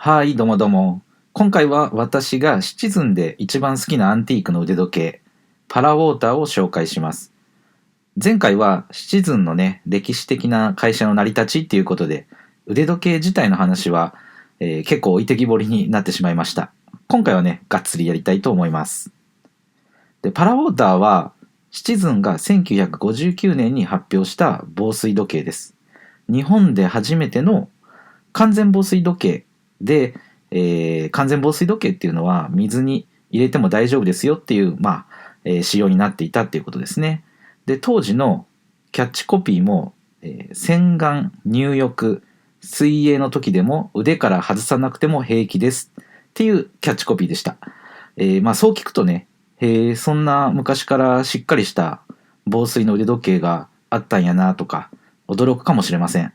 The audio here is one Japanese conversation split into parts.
はい、どうもどうも。今回は私がシチズンで一番好きなアンティークの腕時計、パラウォーターを紹介します。前回はシチズンのね、歴史的な会社の成り立ちっていうことで、腕時計自体の話は、結構置いてきぼりになってしまいました。今回はね、がっつりやりたいと思います。で、パラウォーターは、シチズンが1959年に発表した防水時計です。日本で初めての完全防水時計で、完全防水時計っていうのは水に入れても大丈夫ですよっていう、仕様になっていたっていうことですね。で、当時のキャッチコピーも、洗顔、入浴、水泳の時でも腕から外さなくても平気ですっていうキャッチコピーでした。そう聞くとね、そんな昔からしっかりした防水の腕時計があったんやなとか驚くかもしれません。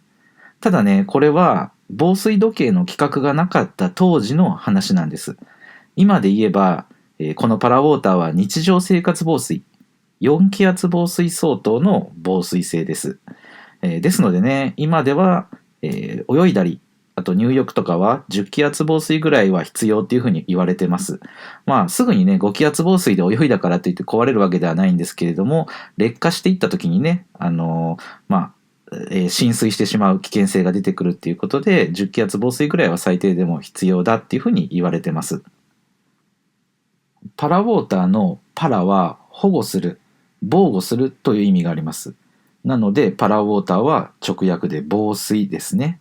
ただね、これは防水時計の規格がなかった当時の話なんです。今で言えば、このパラウォーターは日常生活防水、4気圧防水相当の防水性です。ですのでね、今では、泳いだり、あと入浴とかは10気圧防水ぐらいは必要っていうふうに言われてます。すぐにね、5気圧防水で泳いだからといって壊れるわけではないんですけれども、劣化していった時にね、浸水してしまう危険性が出てくるっていうことで、10気圧防水ぐらいは最低でも必要だっていうふうに言われてます。パラウォーターのパラは保護する、防護するという意味があります。なので、パラウォーターは直訳で防水ですね。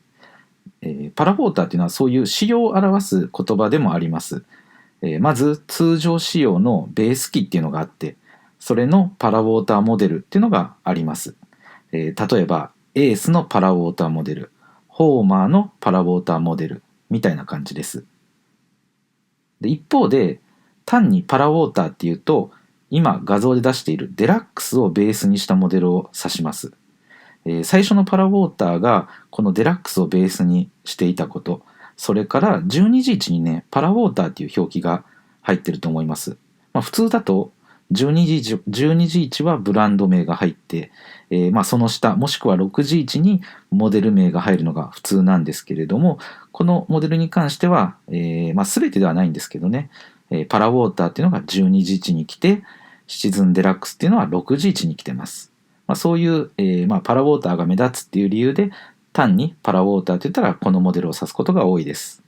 パラウォーターというのはそういう仕様を表す言葉でもあります。まず、通常仕様のベース機っていうのがあって、それのパラウォーターモデルっていうのがあります。例えば、エースのパラウォーターモデル、ホーマーのパラウォーターモデルみたいな感じです。で、一方で、単にパラウォーターっていうと、今画像で出しているデラックスをベースにしたモデルを指します。最初のパラウォーターがこのデラックスをベースにしていたこと、それから12時位置にね、パラウォーターっていう表記が入ってると思います。普通だと12時位置はブランド名が入って、その下もしくは6時位置にモデル名が入るのが普通なんですけれども、このモデルに関しては、全てではないんですけどね、パラウォーターっていうのが12時位置に来て、シチズンデラックスっていうのは6時位置に来てます。そういう、パラウォーターが目立つっていう理由で、単にパラウォーターといったらこのモデルを指すことが多いです。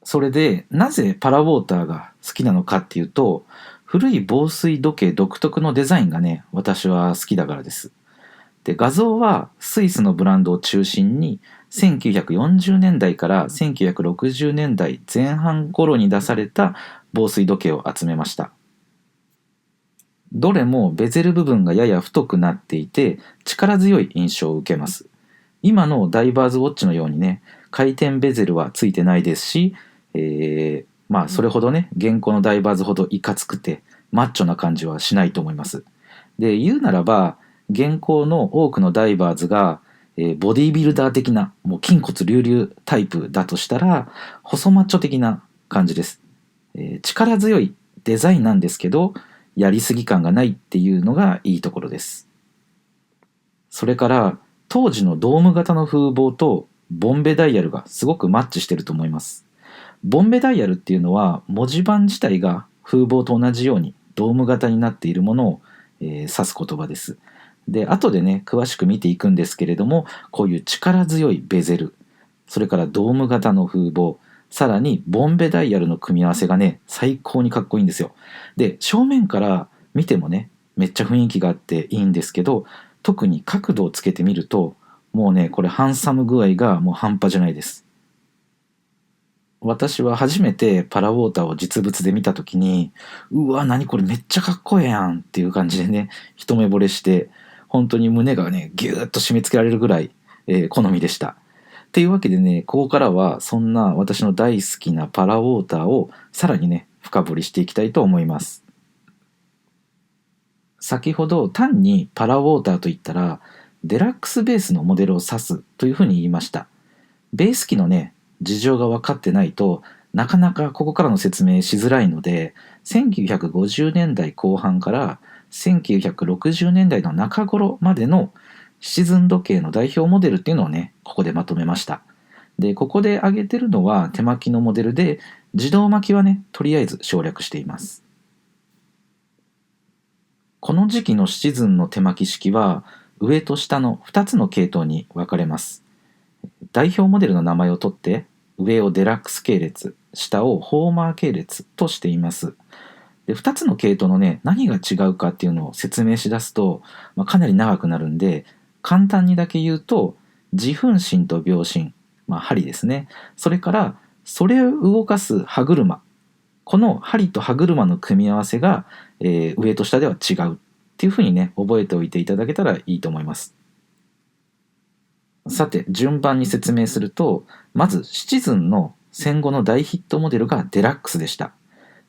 それで、なぜパラウォーターが好きなのかっていうと、古い防水時計独特のデザインがね、私は好きだからです。で、画像はスイスのブランドを中心に、1940年代から1960年代前半頃に出された防水時計を集めました。どれもベゼル部分がやや太くなっていて、力強い印象を受けます。今のダイバーズウォッチのようにね、回転ベゼルはついてないですし、それほどね、現行のダイバーズほどいかつくて、マッチョな感じはしないと思います。で、言うならば、現行の多くのダイバーズが、ボディービルダー的な、もう筋骨隆々タイプだとしたら、細マッチョ的な感じです。力強いデザインなんですけど、やりすぎ感がないっていうのがいいところです。それから、当時のドーム型の風貌とボンベダイヤルがすごくマッチしてると思います。ボンベダイヤルっていうのは文字盤自体が風貌と同じようにドーム型になっているものを、指す言葉です。で、後でね、詳しく見ていくんですけれども、こういう力強いベゼル、それからドーム型の風貌、さらにボンベダイヤルの組み合わせがね、最高にかっこいいんですよ。で、正面から見てもね、めっちゃ雰囲気があっていいんですけど、特に角度をつけてみると、もうね、これハンサム具合がもう半端じゃないです。私は初めてパラウォーターを実物で見たときに、うわ、何これめっちゃかっこええやんっていう感じでね、一目惚れして、本当に胸がね、ぎゅーっと締め付けられるぐらい、好みでした。っていうわけでね、ここからはそんな私の大好きなパラウォーターをさらにね、深掘りしていきたいと思います。先ほど単にパラウォーターといったら、デラックスベースのモデルを指すというふうに言いました。ベース機のね、事情が分かってないとなかなかここからの説明しづらいので、1950年代後半から1960年代の中頃までのシチズン時計の代表モデルっていうのをね、ここでまとめました。で、ここで挙げてるのは手巻きのモデルで、自動巻きはね、とりあえず省略しています。この時期のシチズンの手巻き式は、上と下の2つの系統に分かれます。代表モデルの名前を取って、上をデラックス系列、下をホーマー系列としています。で、2つの系統のね、何が違うかっていうのを説明しだすと、かなり長くなるんで、簡単にだけ言うと、自分針と秒針、針ですね。それから、それを動かす歯車。この針と歯車の組み合わせが、上と下では違うっていうふうにね、覚えておいていただけたらいいと思います。さて、順番に説明すると、まずシチズンの戦後の大ヒットモデルがデラックスでした。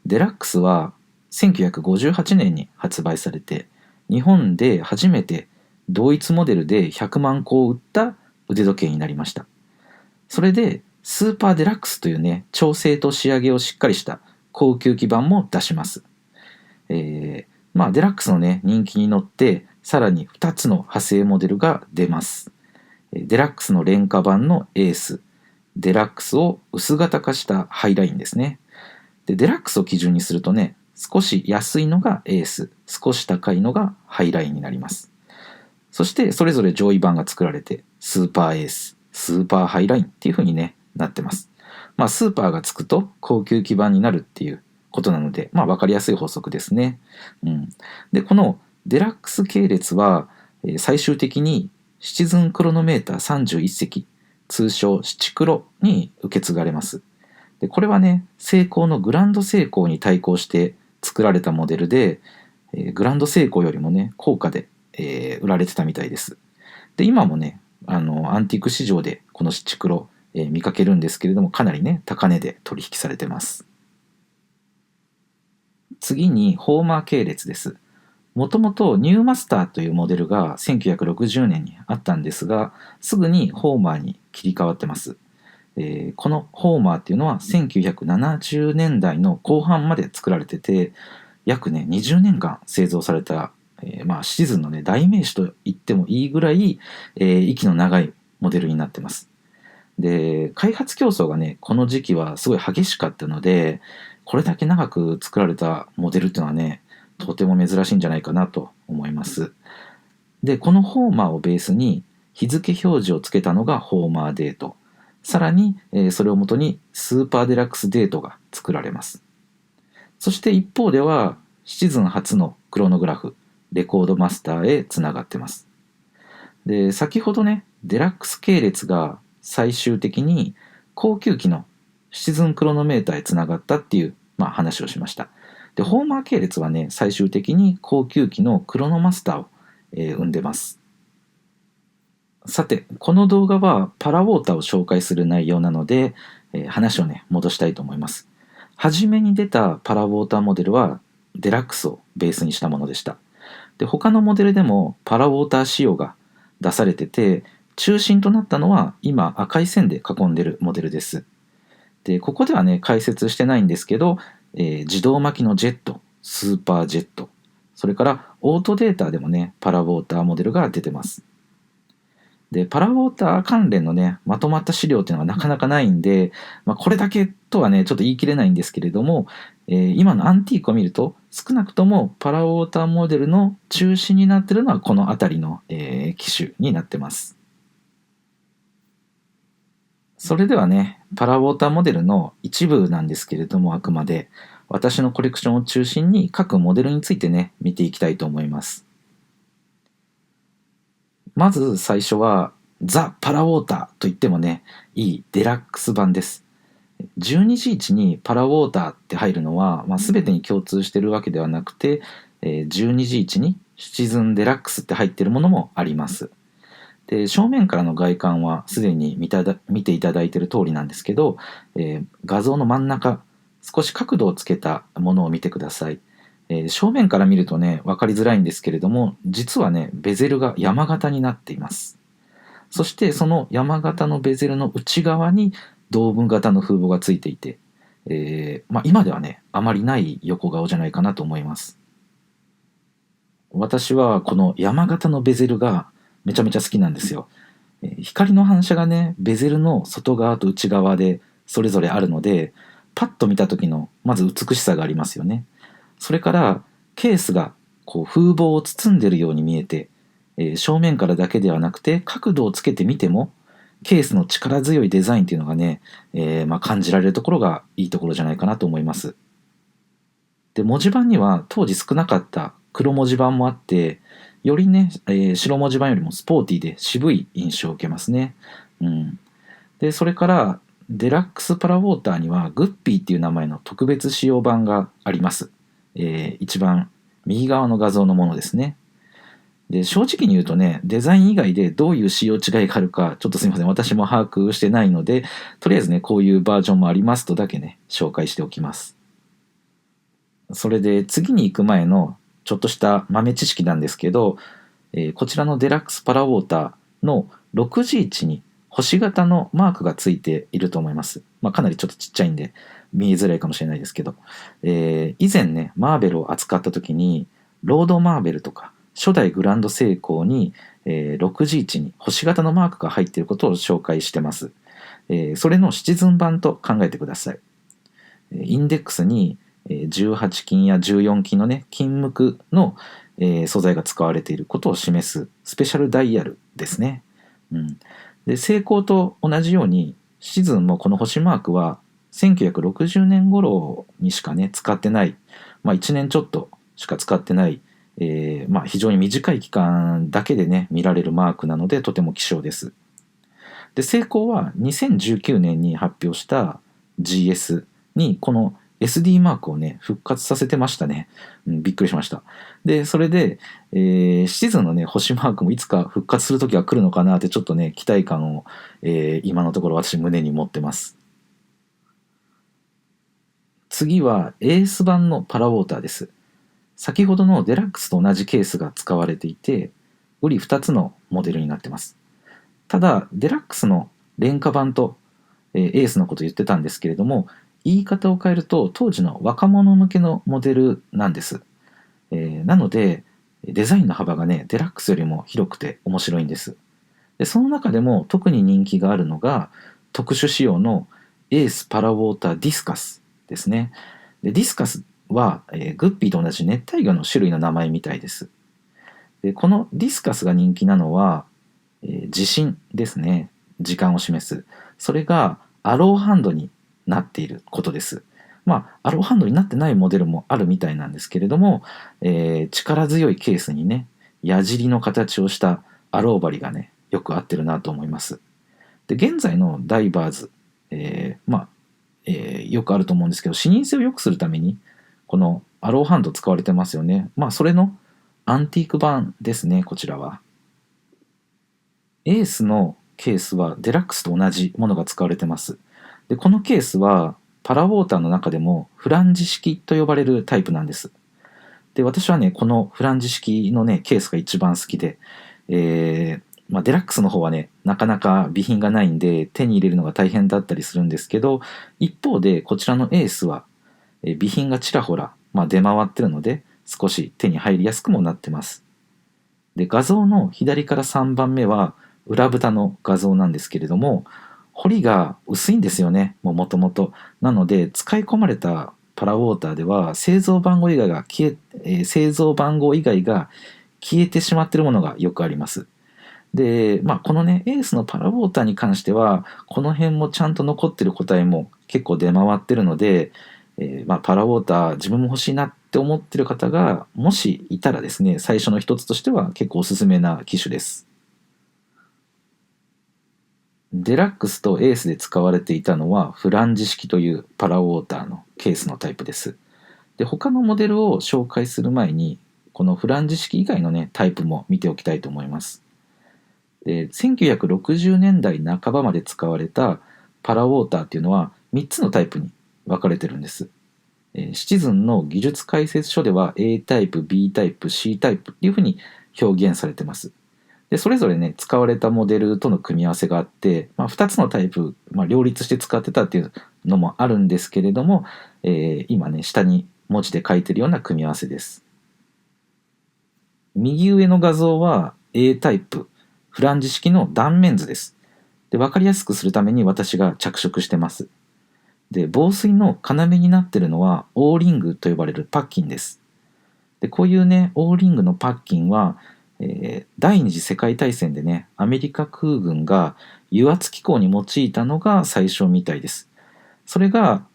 デラックスは1958年に発売されて、日本で初めて同一モデルで100万個を売った腕時計になりました。それでスーパーデラックスというね、調整と仕上げをしっかりした高級基板も出します。デラックスのね、人気に乗って、さらに2つの派生モデルが出ます。デラックスの廉価版のエース、デラックスを薄型化したハイラインですね。で、デラックスを基準にするとね、少し安いのがエース、少し高いのがハイラインになります。そしてそれぞれ上位版が作られて、スーパーエース、スーパーハイラインっていう風にね、なってます。スーパーがつくと高級基板になるっていうことなので、分かりやすい法則ですね。で、このデラックス系列は、最終的にシチズンクロノメーター31隻、通称シチクロに受け継がれます。で、これはね、セイコーのグランドセイコーに対抗して作られたモデルで、グランドセイコーよりもね、高価で、売られてたみたいです。で、今もね、アンティーク市場でこのシチクロ、見かけるんですけれども、かなりね、高値で取引されてます。次に、ホーマー系列です。もともとニューマスターというモデルが1960年にあったんですが、すぐにホーマーに切り替わってます。このホーマーっていうのは1970年代の後半まで作られてて、約ね20年間製造された、シチズンのね代名詞と言ってもいいぐらい、息の長いモデルになってます。で、開発競争がねこの時期はすごい激しかったので、これだけ長く作られたモデルっていうのはねとても珍しいんじゃないかなと思います。で、このホーマーをベースに日付表示をつけたのがホーマーデート。さらに、それをもとにスーパーデラックスデートが作られます。そして一方では、シチズン初のクロノグラフ、レコードマスターへつながってます。で、先ほどね、デラックス系列が最終的に高級機のシチズンクロノメーターへつながったっていう、話をしました。で、ホーマー系列はね、最終的に高級機のクロノマスターを、生んでます。さて、この動画はパラウォーターを紹介する内容なので、話をね、戻したいと思います。はじめに出たパラウォーターモデルはデラックスをベースにしたものでした。で、他のモデルでもパラウォーター仕様が出されてて、中心となったのは今赤い線で囲んでるモデルです。で、ここではね、解説してないんですけど、自動巻きのジェット、スーパージェット、それからオートデータでもね、パラウォーターモデルが出てます。で、パラウォーター関連のね、まとまった資料っていうのがなかなかないんで、これだけとはね、ちょっと言い切れないんですけれども、今のアンティークを見ると、少なくともパラウォーターモデルの中心になっているのはこの辺りの、機種になってます。それではね、パラウォーターモデルの一部なんですけれども、あくまで私のコレクションを中心に各モデルについてね、見ていきたいと思います。まず最初はザ・パラウォーターと言ってもね、いいデラックス版です。12時位にパラウォーターって入るのは、全てに共通してるわけではなくて、12時位にシチズンデラックスって入ってるものもあります。で、正面からの外観はすでに見ていただいている通りなんですけど、画像の真ん中、少し角度をつけたものを見てください。正面から見るとね、分かりづらいんですけれども、実はね、ベゼルが山形になっています。そしてその山形のベゼルの内側にドーム型の風防がついていて、今ではね、あまりない横顔じゃないかなと思います。私はこの山形のベゼルがめちゃめちゃ好きなんですよ。光の反射がねベゼルの外側と内側でそれぞれあるので、パッと見た時のまず美しさがありますよね。それからケースがこう風貌を包んでいるように見えて、正面からだけではなくて角度をつけてみてもケースの力強いデザインっていうのがね、感じられるところがいいところじゃないかなと思います。で、文字盤には当時少なかった黒文字盤もあって、よりね、白文字盤よりもスポーティーで渋い印象を受けますね。うん。で、それからデラックスパラウォーターにはグッピーっていう名前の特別仕様版があります。一番右側の画像のものですね。で、正直に言うとね、デザイン以外でどういう仕様違いがあるか、ちょっとすいません、私も把握してないので、とりあえずね、こういうバージョンもありますとだけね、紹介しておきます。それで次に行く前のちょっとした豆知識なんですけど、こちらのデラックスパラウォーターの6時位置に星型のマークがついていると思います。かなりちょっとちっちゃいんで見えづらいかもしれないですけど、以前ね、マーベルを扱った時に、ロードマーベルとか初代グランドセイコーに、6時位置に星型のマークが入っていることを紹介してます。それのシチズン版と考えてください。インデックスに18金や14金のね、金無垢の素材が使われていることを示すスペシャルダイヤルですね。うん、で、成功と同じようにシチズンもこの星マークは1960年頃にしかね使ってない、1年ちょっとしか使ってない、非常に短い期間だけでね見られるマークなのでとても希少です。で、成功は2019年に発表した GS にこの SD マークをね復活させてましたね。びっくりしました。で、それで、シチズンのね星マークもいつか復活する時が来るのかなってちょっとね期待感を、今のところ私胸に持ってます。次はエース版のパラウォーターです。先ほどのデラックスと同じケースが使われていて、うり2つのモデルになってます。ただデラックスの廉価版と、エースのことを言ってたんですけれども、言い方を変えると当時の若者向けのモデルなんです。なのでデザインの幅がねデラックスよりも広くて面白いんです。で、その中でも特に人気があるのが特殊仕様のエースパラウォーターディスカスですね。で、ディスカスは、グッピーと同じ熱帯魚の種類の名前みたいです。で、このディスカスが人気なのは、地震ですね。時間を示す。それがアローハンドになっていることです。アローハンドになってないモデルもあるみたいなんですけれども、力強いケースにね、矢尻の形をしたアロー針がね、よく合ってるなと思います。で、現在のダイバーズ、よくあると思うんですけど、視認性を良くするために、このアローハンド使われてますよね。それのアンティーク版ですね、こちらは。エースのケースはデラックスと同じものが使われてます。で、このケースはパラウォーターの中でもフランジ式と呼ばれるタイプなんです。で、私はね、このフランジ式のね、ケースが一番好きで、デラックスの方はね、なかなか備品がないんで手に入れるのが大変だったりするんですけど、一方でこちらのエースは備品がちらほら、出回ってるので少し手に入りやすくもなってます。で、画像の左から3番目は裏蓋の画像なんですけれども、彫りが薄いんですよね、もともと。なので使い込まれたパラウォーターでは製造番号以外が消えてしまっているものがよくあります。で、このね、エースのパラウォーターに関しては、この辺もちゃんと残ってる個体も結構出回ってるので、パラウォーター自分も欲しいなって思ってる方が、もしいたらですね、最初の一つとしては結構おすすめな機種です。デラックスとエースで使われていたのは、フランジ式というパラウォーターのケースのタイプです。で、他のモデルを紹介する前に、このフランジ式以外のね、タイプも見ておきたいと思います。で、1960年代半ばまで使われたパラウォーターっていうのは3つのタイプに分かれてるんです。シチズンの技術解説書では A タイプ、B タイプ、C タイプっていうふうに表現されてます。で、それぞれね、使われたモデルとの組み合わせがあって、2つのタイプ、両立して使ってたっていうのもあるんですけれども、今ね、下に文字で書いてるような組み合わせです。右上の画像は A タイプ、フランジ式の断面図です。で、分かりやすくするために私が着色してます。で、防水の要になっているのはオーリングと呼ばれるパッキンです。で、こういうね、オーリングのパッキンは、第二次世界大戦でね、アメリカ空軍が油圧機構に用いたのが最初みたいです。それが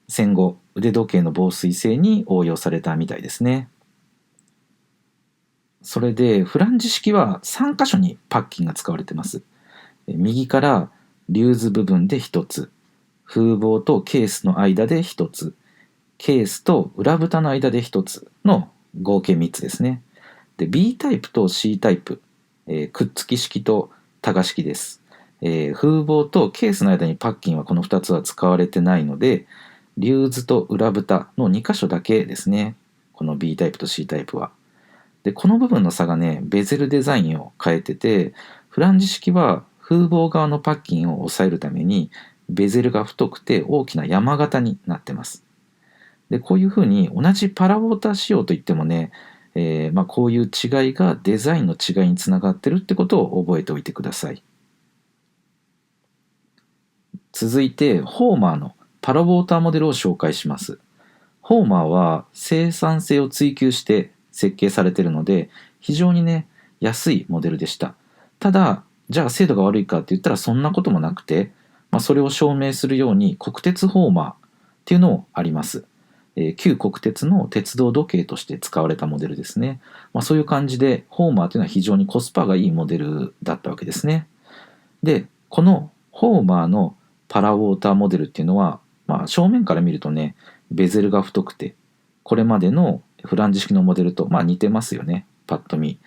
戦後、腕時計の防水性に応用されたみたいですね。それで、フランジ式は3箇所にパッキンが使われてます。右からリューズ部分で1つ、風防とケースの間で1つ、ケースと裏蓋の間で1つの合計3つですね。で、B タイプと C タイプ、くっつき式とタガ式です。風防とケースの間にパッキンはこの2つは使われてないので、リューズと裏蓋の2箇所だけですね。この B タイプと C タイプは。で、この部分の差がね、ベゼルデザインを変えてて、フランジ式は風防側のパッキンを抑えるために、ベゼルが太くて大きな山形になってます。で、こういうふうに同じパラウォーター仕様といってもね、こういう違いがデザインの違いにつながってるってことを覚えておいてください。続いて、ホーマーのパラウォーターモデルを紹介します。ホーマーは生産性を追求して設計されているので、非常にね、安いモデルでした。ただ、じゃあ精度が悪いかって言ったらそんなこともなくて、それを証明するように国鉄ホーマーっていうのもあります。旧国鉄の鉄道時計として使われたモデルですね。そういう感じで、ホーマーというのは非常にコスパがいいモデルだったわけですね。で、このホーマーのパラウォーターモデルっていうのは、正面から見るとね、ベゼルが太くて、これまでのフランジ式のモデルと似てますよね、パッと見。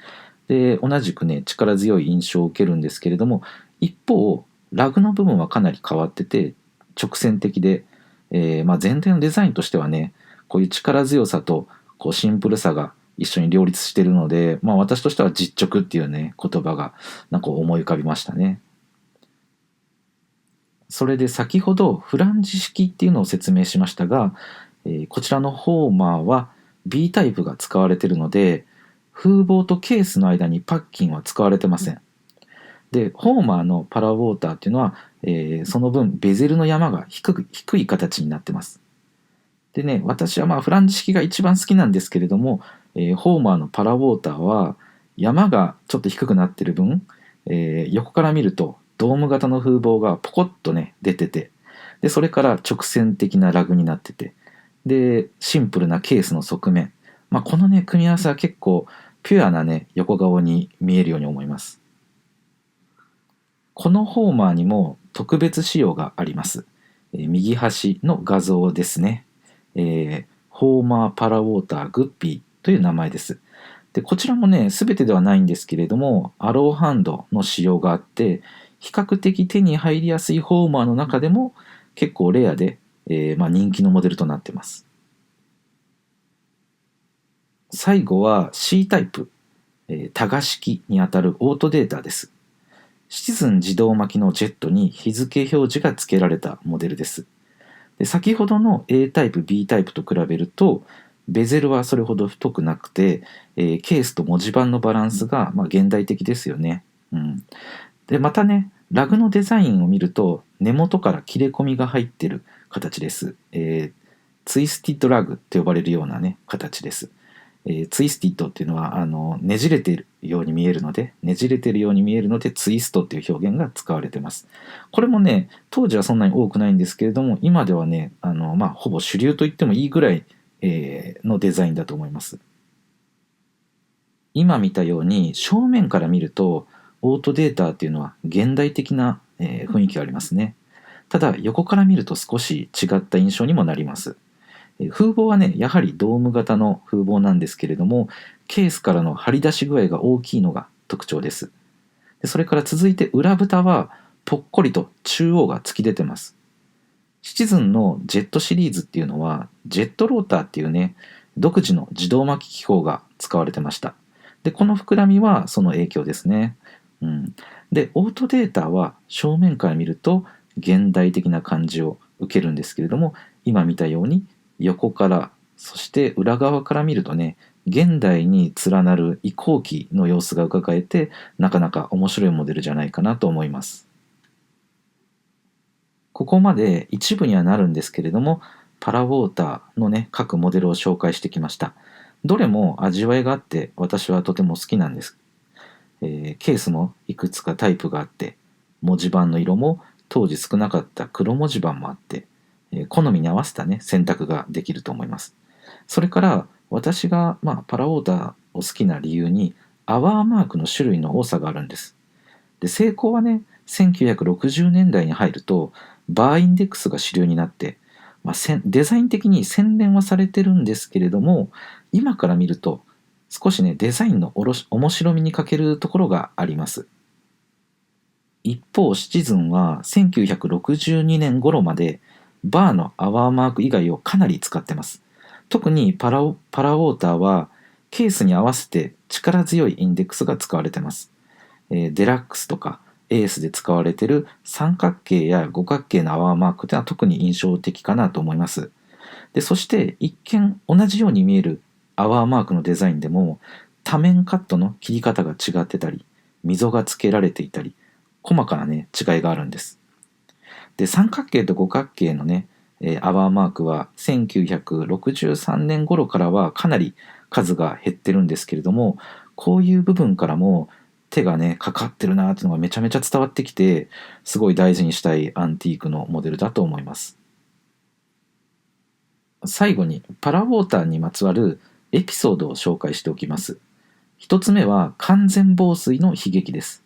で、同じくね、力強い印象を受けるんですけれども、一方、ラグの部分はかなり変わってて、直線的で、全体のデザインとしてはね、こういう力強さとこうシンプルさが一緒に両立しているので、私としては実直っていうね、言葉がなんか思い浮かびましたね。それで先ほどフランジ式っていうのを説明しましたが、こちらのホーマーは B タイプが使われているので、風防とケースの間にパッキンは使われてません。で、ホーマーのパラウォーターっていうのは、その分ベゼルの山が低い形になってます。でね、私はフランジ式が一番好きなんですけれども、ホーマーのパラウォーターは山がちょっと低くなってる分、横から見るとドーム型の風防がポコッとね出てて、でそれから直線的なラグになってて、でシンプルなケースの側面、このね組み合わせは結構ピュアなね横顔に見えるように思います。このホーマーにも特別仕様があります。右端の画像ですね。ホーマーパラウォーターグッピーという名前です。で、こちらもね、すべてではないんですけれども、アローハンドの仕様があって、比較的手に入りやすいホーマーの中でも結構レアで、人気のモデルとなっています。最後は C タイプ、タガ式にあたるオートデータです。シチズン自動巻きのジェットに日付表示が付けられたモデルです。で、先ほどの A タイプ、B タイプと比べると、ベゼルはそれほど太くなくて、ケースと文字盤のバランスが現代的ですよね。で、またね、ラグのデザインを見ると、根元から切れ込みが入っている形です。ツイスティッドラグと呼ばれるようなね、形です。ツイスティッドっていうのはねじれているように見えるので、ツイストっていう表現が使われてます。これもね、当時はそんなに多くないんですけれども、今ではね、ほぼ主流と言ってもいいぐらい、のデザインだと思います。今見たように正面から見ると、オートデータっていうのは現代的な、雰囲気がありますね。ただ横から見ると少し違った印象にもなります。風防はね、やはりドーム型の風防なんですけれども、ケースからの張り出し具合が大きいのが特徴です。それから続いて裏蓋はぽっこりと中央が突き出てます。シチズンのジェットシリーズっていうのは、ジェットローターっていうね、独自の自動巻き機構が使われてました。で、この膨らみはその影響ですね。で、オートデータは正面から見ると現代的な感じを受けるんですけれども、今見たように横から、そして裏側から見るとね、現代に連なる移行期の様子が伺えて、なかなか面白いモデルじゃないかなと思います。ここまで一部にはなるんですけれども、パラウォーターのね、各モデルを紹介してきました。どれも味わいがあって私はとても好きなんです。ケースもいくつかタイプがあって、文字盤の色も当時少なかった黒文字盤もあって、好みに合わせたね、選択ができると思います。それから私が、パラウォーターを好きな理由に、アワーマークの種類の多さがあるんです。で、セイコーはね、1960年代に入ると、バーインデックスが主流になって、デザイン的に洗練はされてるんですけれども、今から見ると、少しね、デザインの面白みに欠けるところがあります。一方、シチズンは1962年頃まで、バーのアワーマーク以外をかなり使ってます。特にパラウォーターは、ケースに合わせて力強いインデックスが使われてます。デラックスとかエースで使われている三角形や五角形のアワーマークというのは特に印象的かなと思います。で、そして一見同じように見えるアワーマークのデザインでも、多面カットの切り方が違ってたり、溝がつけられていたり、細かなね、違いがあるんです。で、三角形と五角形のね、アワーマークは1963年頃からはかなり数が減ってるんですけれども、こういう部分からも手がね、かかってるなっていうのがめちゃめちゃ伝わってきて、すごい大事にしたいアンティークのモデルだと思います。最後にパラウォーターにまつわるエピソードを紹介しておきます。一つ目は完全防水の悲劇です。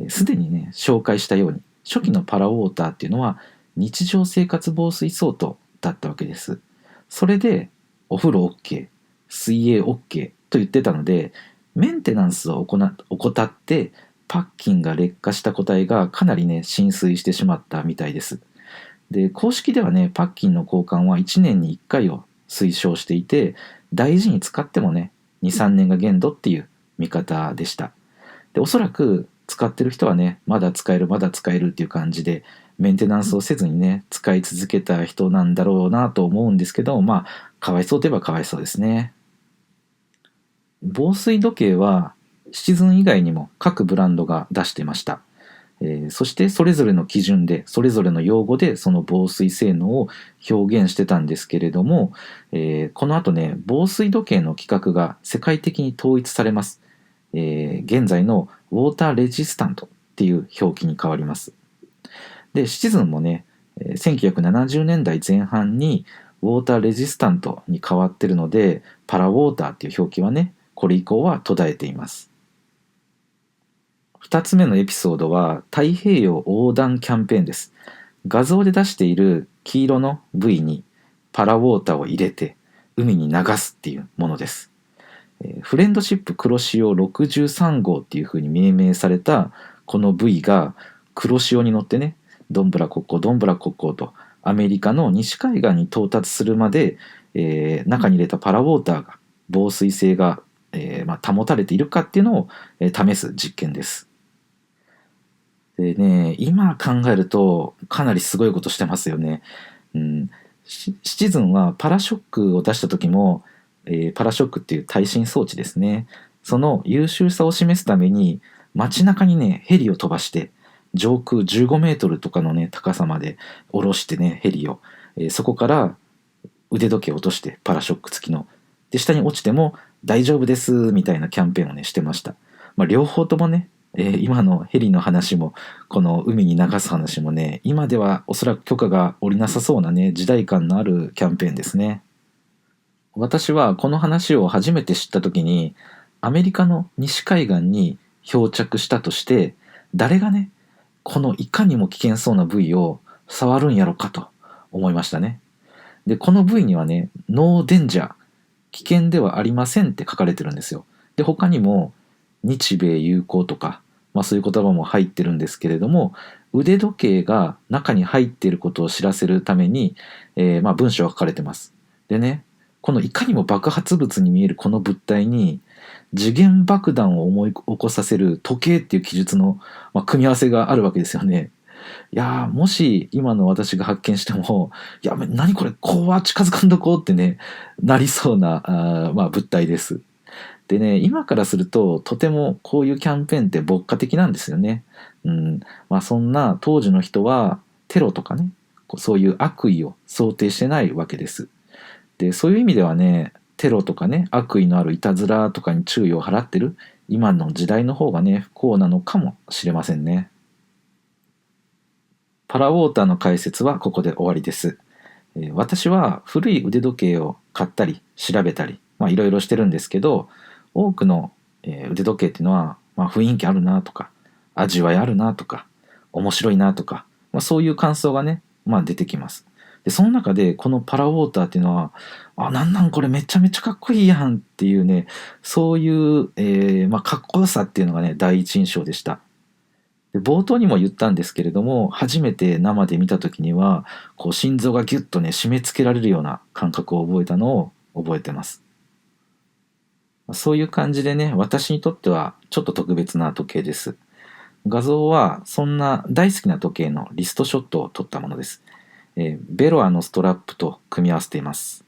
すでにね、紹介したように、初期のパラウォーターっていうのは日常生活防水相当だったわけです。それでお風呂 OK、水泳 OK と言ってたので、メンテナンスを怠ってパッキンが劣化した個体がかなりね、浸水してしまったみたいです。で、公式ではね、パッキンの交換は1年に1回を推奨していて、大事に使ってもね、2、3年が限度っていう見方でした。で、おそらく使ってる人はね、まだ使える、まだ使えるっていう感じで、メンテナンスをせずにね、使い続けた人なんだろうなと思うんですけど、かわいそうといえばかわいそうですね。防水時計は、シチズン以外にも各ブランドが出してました。そしてそれぞれの基準で、それぞれの用語でその防水性能を表現してたんですけれども、この後ね、防水時計の規格が世界的に統一されます。現在のウォーターレジスタントっていう表記に変わります。で、シチズンもね、1970年代前半にウォーターレジスタントに変わってるので、パラウォーターっていう表記はね、これ以降は途絶えています。2つ目のエピソードは太平洋横断キャンペーンです。画像で出している黄色の V にパラウォーターを入れて海に流すっていうものです。フレンドシップ黒潮63号っていう風に命名されたこの V が黒潮に乗ってね、どんぶらこっこどんぶらこっことアメリカの西海岸に到達するまで、中に入れたパラウォーターが防水性が、保たれているかっていうのを、試す実験です。でね、今考えるとかなりすごいことしてますよね。シチズンはパラショックを出した時も、パラショックっていう耐震装置ですね。その優秀さを示すために街中にね、ヘリを飛ばして上空15メートルとかのね、高さまで下ろしてね、ヘリを。そこから腕時計を落としてパラショック付きの。で、下に落ちても大丈夫ですみたいなキャンペーンをね、してました。両方ともね、今のヘリの話もこの海に流す話もね、今ではおそらく許可が下りなさそうなね、時代感のあるキャンペーンですね。私はこの話を初めて知った時に、アメリカの西海岸に漂着したとして、誰がね、このいかにも危険そうな部位を触るんやろかと思いましたね。で、この部位にはね、ノーデンジャー、危険ではありませんって書かれてるんですよ。で、他にも日米友好とか、そういう言葉も入ってるんですけれども、腕時計が中に入っていることを知らせるために、文章が書かれてます。でね、このいかにも爆発物に見えるこの物体に時限爆弾を思い起こさせる時計っていう記述の、組み合わせがあるわけですよね。いやー、もし今の私が発見しても、いや、何これ、怖近づかんとこうってね、なりそうな、物体です。でね、今からすると、とてもこういうキャンペーンって牧歌的なんですよね。うん。そんな当時の人は、テロとかね、そういう悪意を想定してないわけです。で、そういう意味ではね、テロとかね、悪意のあるいたずらとかに注意を払ってる今の時代の方がね、不幸なのかもしれませんね。パラウォーターの解説はここで終わりです。私は古い腕時計を買ったり調べたり、いろいろしてるんですけど、多くの腕時計っていうのは、雰囲気あるなとか、味わいあるなとか、面白いなとか、そういう感想がね、出てきます。で、その中でこのパラウォーターっていうのは、なんこれめちゃめちゃかっこいいやんっていうね、そういう、かっこよさっていうのがね、第一印象でした。で、冒頭にも言ったんですけれども、初めて生で見た時には、心臓がギュッとね、締め付けられるような感覚を覚えたのを覚えてます。そういう感じでね、私にとってはちょっと特別な時計です。画像はそんな大好きな時計のリストショットを撮ったものです。ベロアのストラップと組み合わせています。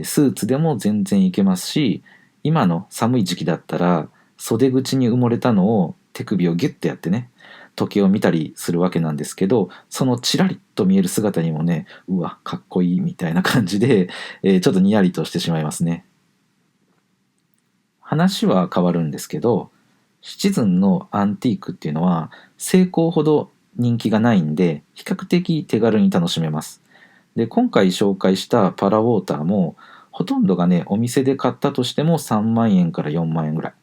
スーツでも全然いけますし、今の寒い時期だったら袖口に埋もれたのを手首をギュッとやってね、時計を見たりするわけなんですけど、そのチラリと見える姿にもね、うわ、かっこいいみたいな感じで、ちょっとニヤリとしてしまいますね。話は変わるんですけど、シチズンのアンティークっていうのは、セイコーほど人気がないんで、比較的手軽に楽しめます。で、今回紹介したパラウォーターも、ほとんどがね、お店で買ったとしても3万円から4万円ぐら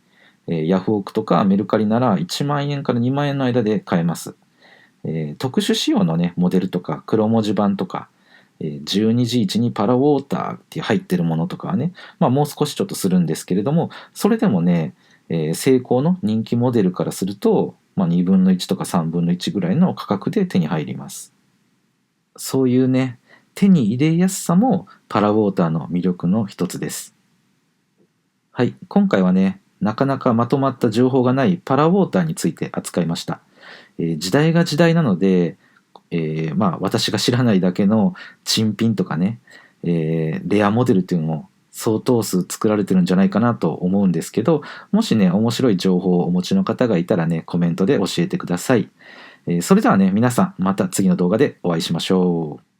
い。ヤフオクとかメルカリなら1万円から2万円の間で買えます。特殊仕様のね、モデルとか黒文字盤とか、12時1にパラウォーターって入ってるものとかはね、もう少しちょっとするんですけれども、それでもね、セイコーの人気モデルからすると、2分の1とか3分の1ぐらいの価格で手に入ります。そういうね、手に入れやすさもパラウォーターの魅力の一つです。はい、今回はね、なかなかまとまった情報がないパラウォーターについて扱いました。時代が時代なので、私が知らないだけの珍品とかね、レアモデルっていうのも相当数作られてるんじゃないかなと思うんですけど、もしね、面白い情報をお持ちの方がいたらね、コメントで教えてください。それではね、皆さん、また次の動画でお会いしましょう。